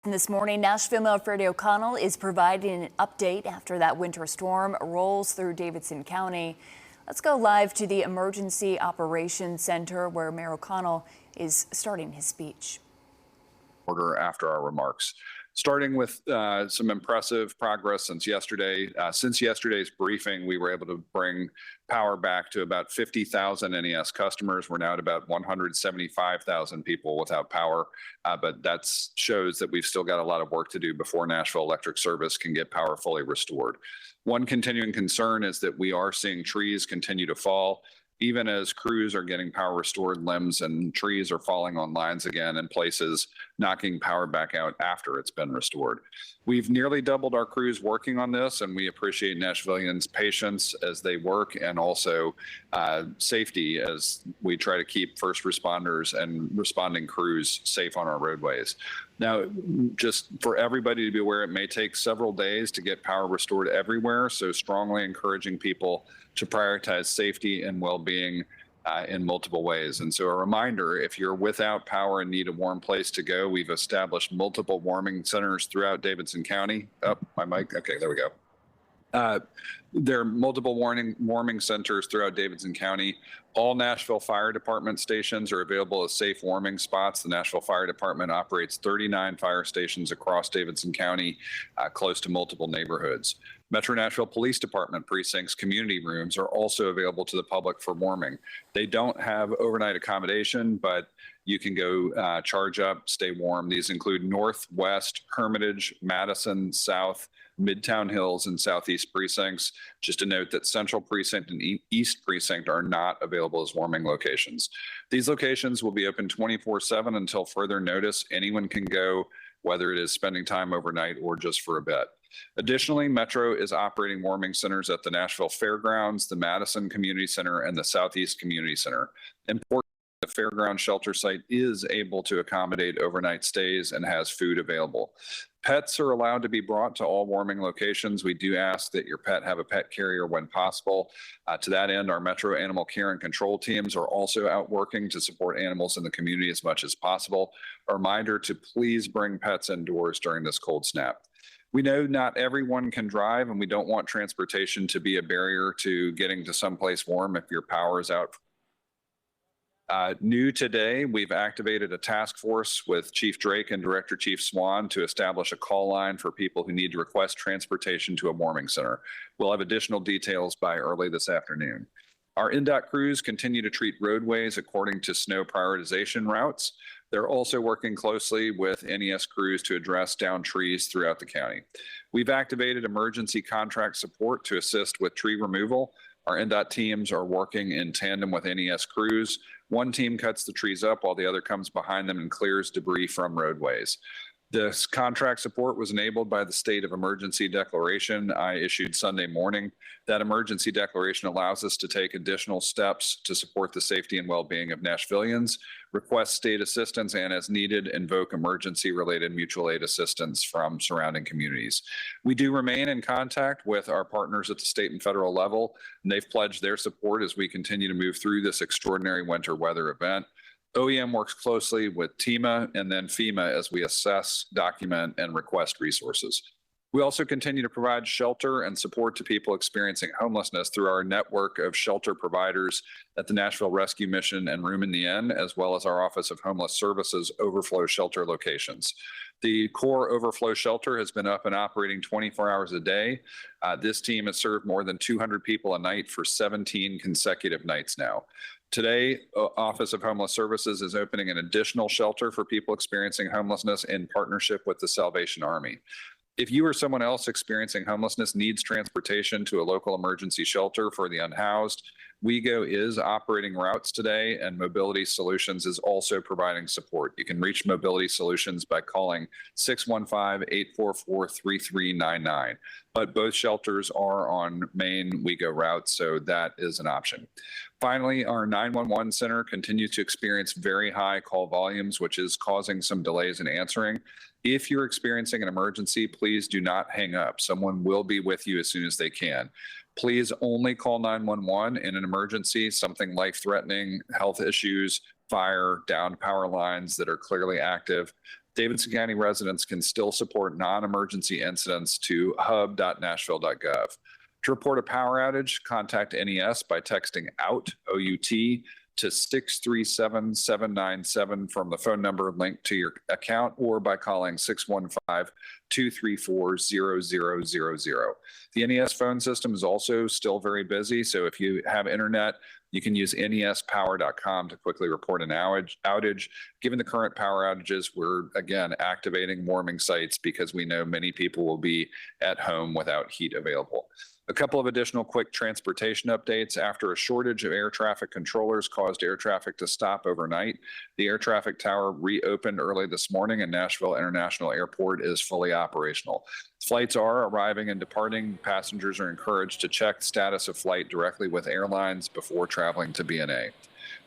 And this morning, Nashville Freddie O'Connell is providing an update after that winter storm rolls through Davidson County. Let's go live to the Emergency Operations Center where Mayor O'Connell is starting his speech. Order after our remarks. Starting with some impressive progress since yesterday. Since yesterday's briefing, we were able to bring power back to about 50,000 NES customers. We're now at about 175,000 people without power, but that shows that we've still got a lot of work to do before Nashville Electric Service can get power fully restored. One continuing concern is that we are seeing trees continue to fall. Even as crews are getting power restored, limbs and trees are falling on lines again in places, knocking power back out after it's been restored. We've nearly doubled our crews working on this, and we appreciate Nashvillians' patience as they work, and also safety as we try to keep first responders and responding crews safe on our roadways. Now, just for everybody to be aware, it may take several days to get power restored everywhere, so strongly encouraging people to prioritize safety and well-being in multiple ways. And so a reminder, if you're without power and need a warm place to go, we've established multiple warming centers throughout Davidson County. Oh, my mic. Okay, there we go. There are multiple warming centers throughout Davidson County. All Nashville Fire Department stations are available as safe warming spots. The Nashville Fire Department operates 39 fire stations across Davidson County, close to multiple neighborhoods. Metro Nashville Police Department precincts community rooms are also available to the public for warming. They don't have overnight accommodation, but you can go charge up, stay warm. These include Northwest, Hermitage, Madison, South, Midtown Hills, and Southeast precincts. Just a note that Central Precinct and East Precinct are not available as warming locations. These locations will be open 24/7 until further notice. Anyone can go, whether it is spending time overnight or just for a bit. Additionally, Metro is operating warming centers at the Nashville Fairgrounds, the Madison Community Center, and the Southeast Community Center. Important, the Fairground shelter site is able to accommodate overnight stays and has food available. Pets are allowed to be brought to all warming locations. We do ask that your pet have a pet carrier when possible. To that end, our Metro Animal Care and Control teams are also out working to support animals in the community as much as possible. A reminder to please bring pets indoors during this cold snap. We know not everyone can drive, and we don't want transportation to be a barrier to getting to someplace warm if your power is out. New today, we've activated a task force with Chief Drake and Director Chief Swan to establish a call line for people who need to request transportation to a warming center. We'll have additional details by early this afternoon. Our NDOT crews continue to treat roadways according to snow prioritization routes. They're also working closely with NES crews to address downed trees throughout the county. We've activated emergency contract support to assist with tree removal. Our NDOT teams are working in tandem with NES crews. One team cuts the trees up while the other comes behind them and clears debris from roadways. This contract support was enabled by the state of emergency declaration I issued Sunday morning. That emergency declaration allows us to take additional steps to support the safety and well-being of Nashvillians, request state assistance, and as needed, invoke emergency-related mutual aid assistance from surrounding communities. We do remain in contact with our partners at the state and federal level, and they've pledged their support as we continue to move through this extraordinary winter weather event. OEM works closely with TEMA and then FEMA as we assess, document, and request resources. We also continue to provide shelter and support to people experiencing homelessness through our network of shelter providers at the Nashville Rescue Mission and Room in the Inn, as well as our Office of Homeless Services overflow shelter locations. The core overflow shelter has been up and operating 24 hours a day. This team has served more than 200 people a night for 17 consecutive nights now. Today, Office of Homeless Services is opening an additional shelter for people experiencing homelessness in partnership with the Salvation Army. If you or someone else experiencing homelessness needs transportation to a local emergency shelter for the unhoused, WeGo is operating routes today, and Mobility Solutions is also providing support. You can reach Mobility Solutions by calling 615-844-3399. But both shelters are on main WeGo routes, so that is an option. Finally, our 911 center continues to experience very high call volumes, which is causing some delays in answering. If you're experiencing an emergency, please do not hang up. Someone will be with you as soon as they can. Please only call 911 in an emergency, something life-threatening, health issues, fire, downed power lines that are clearly active. Davidson County residents can still support non-emergency incidents to hub.nashville.gov. To report a power outage, contact NES by texting OUT to 637-797 from the phone number linked to your account, or by calling 615-234-0000. The NES phone system is also still very busy, so if you have internet, you can use nespower.com to quickly report an outage. Given the current power outages, we're again activating warming sites because we know many people will be at home without heat available. A couple of additional quick transportation updates. After a shortage of air traffic controllers caused air traffic to stop overnight, the air traffic tower reopened early this morning and Nashville International Airport is fully operational. Flights are arriving and departing. Passengers are encouraged to check the status of flight directly with airlines before traveling to BNA.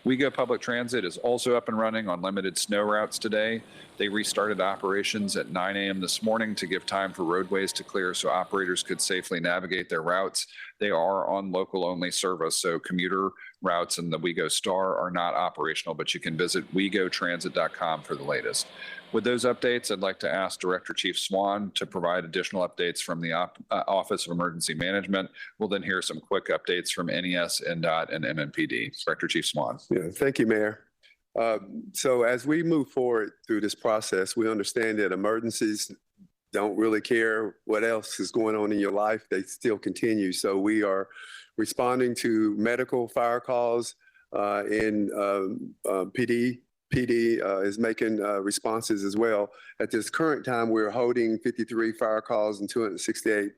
WeGo Public Transit is also up and running on limited snow routes today. They restarted operations at 9 a.m. this morning to give time for roadways to clear so operators could safely navigate their routes. They are on local only service, so commuter routes and the WeGo Star are not operational, but you can visit wegotransit.com for the latest. With those updates, I'd like to ask Director Chief Swan to provide additional updates from the Office of Emergency Management. We'll then hear some quick updates from NES, NDOT, and MNPD. Director Chief Swan. Yeah, thank you, Mayor. So as we move forward through this process, we understand that emergencies don't really care what else is going on in your life. They still continue. So we are responding to medical fire calls and PD is making responses as well. At this current time, we're holding 53 fire calls and 268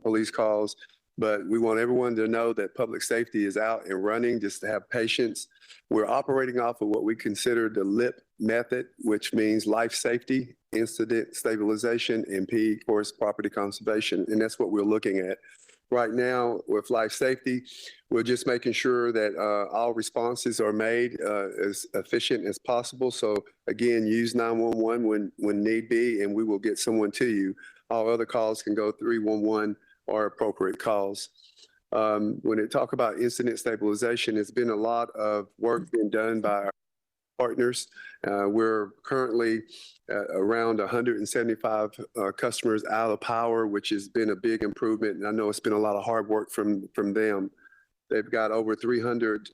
police calls. But we want everyone to know that public safety is out and running, just to have patience. We're operating off of what we consider the LIP method, which means life safety, incident stabilization, and P, of course, property conservation. And that's what we're looking at. Right now, with life safety, we're just making sure that all responses are made as efficient as possible. So again, use 911 when need be, and we will get someone to you. All other calls can go 311 or appropriate calls. When they talk about incident stabilization, it's been a lot of work being done by our partners. We're currently around 175 customers out of power, which has been a big improvement. And I know it's been a lot of hard work from them. They've got over 300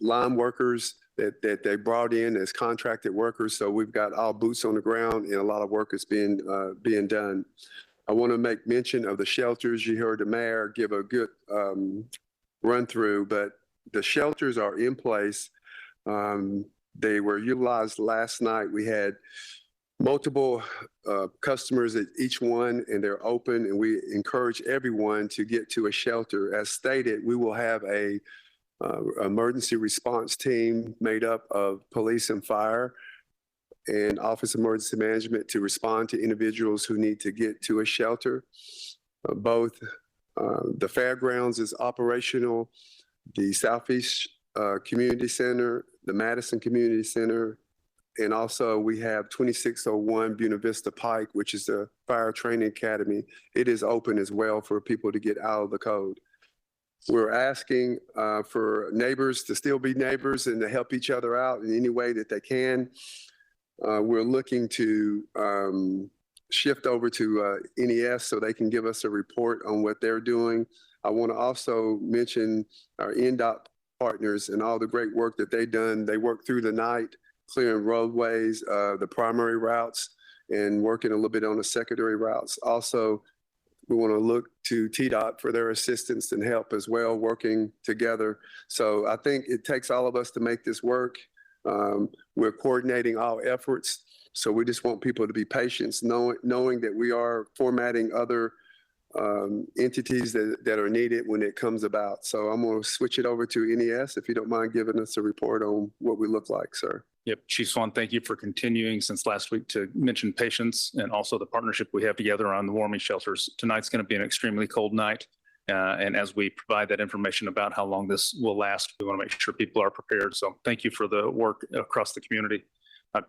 line workers that they brought in as contracted workers. So we've got all boots on the ground, and a lot of work is being done. I want to make mention of the shelters. You heard the mayor give a good run through, but the shelters are in place. They were utilized last night. We had multiple customers at each one, and they're open, and we encourage everyone to get to a shelter. As stated, we will have a emergency response team made up of police and fire and Office of Emergency Management to respond to individuals who need to get to a shelter. Both the fairgrounds is operational, the Southeast Community Center, the Madison Community Center, and also we have 2601 Buena Vista Pike, which is the Fire Training Academy. It is open as well for people to get out of the code. We're asking for neighbors to still be neighbors and to help each other out in any way that they can. We're looking to shift over to NES so they can give us a report on what they're doing. I want to also mention our NDOT partners and all the great work that they've done. They worked through the night, clearing roadways, the primary routes, and working a little bit on the secondary routes. Also, we want to look to TDOT for their assistance and help as well, working together. So I think it takes all of us to make this work. We're coordinating all efforts. So we just want people to be patient, knowing that we are formatting other entities that are needed when it comes about. So I'm going to switch it over to NES, if you don't mind giving us a report on what we look like, sir. Yep. Chief Swan, thank you for continuing since last week to mention patience and also the partnership we have together on the warming shelters. Tonight's going to be an extremely cold night. And as we provide that information about how long this will last, we want to make sure people are prepared. So thank you for the work across the community.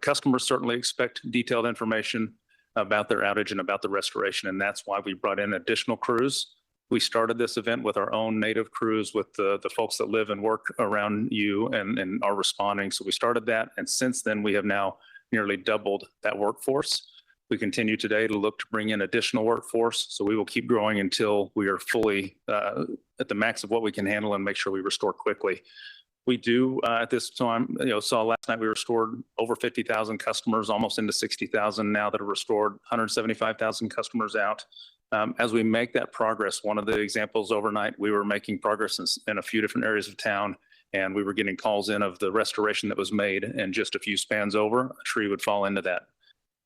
Customers certainly expect detailed information about their outage and about the restoration. And that's why we brought in additional crews. We started this event with our own native crews, with the folks that live and work around you and are responding. So we started that. And since then, we have now nearly doubled that workforce. We continue today to look to bring in additional workforce, so we will keep growing until we are fully at the max of what we can handle and make sure we restore quickly. We do at this time, saw last night we restored over 50,000 customers, almost into 60,000 now that are restored, 175,000 customers out. As we make that progress, one of the examples overnight, we were making progress in a few different areas of town, and we were getting calls in of the restoration that was made, and just a few spans over, a tree would fall into that.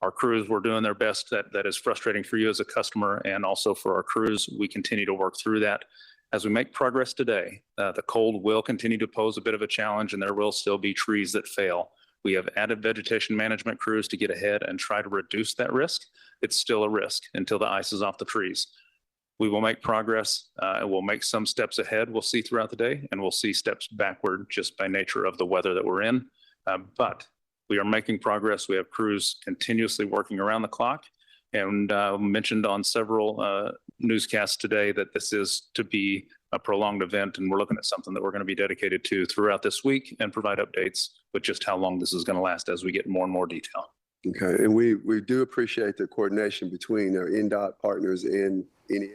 Our crews were doing their best. That is frustrating for you as a customer and also for our crews. We continue to work through that. As we make progress today, the cold will continue to pose a bit of a challenge, and there will still be trees that fail. We have added vegetation management crews to get ahead and try to reduce that risk. It's still a risk until the ice is off the trees. We will make progress. We'll make some steps ahead, we'll see throughout the day, and we'll see steps backward just by nature of the weather that we're in. But we are making progress. We have crews continuously working around the clock, and mentioned on several newscasts today that this is to be a prolonged event, and we're looking at something that we're going to be dedicated to throughout this week and provide updates with just how long this is going to last as we get more and more detail. Okay, and we do appreciate the coordination between our NDOT partners and NES.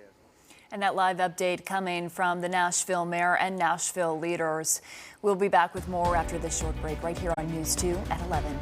And that live update coming from the Nashville mayor and Nashville leaders. We'll be back with more after this short break right here on News 2 at 11.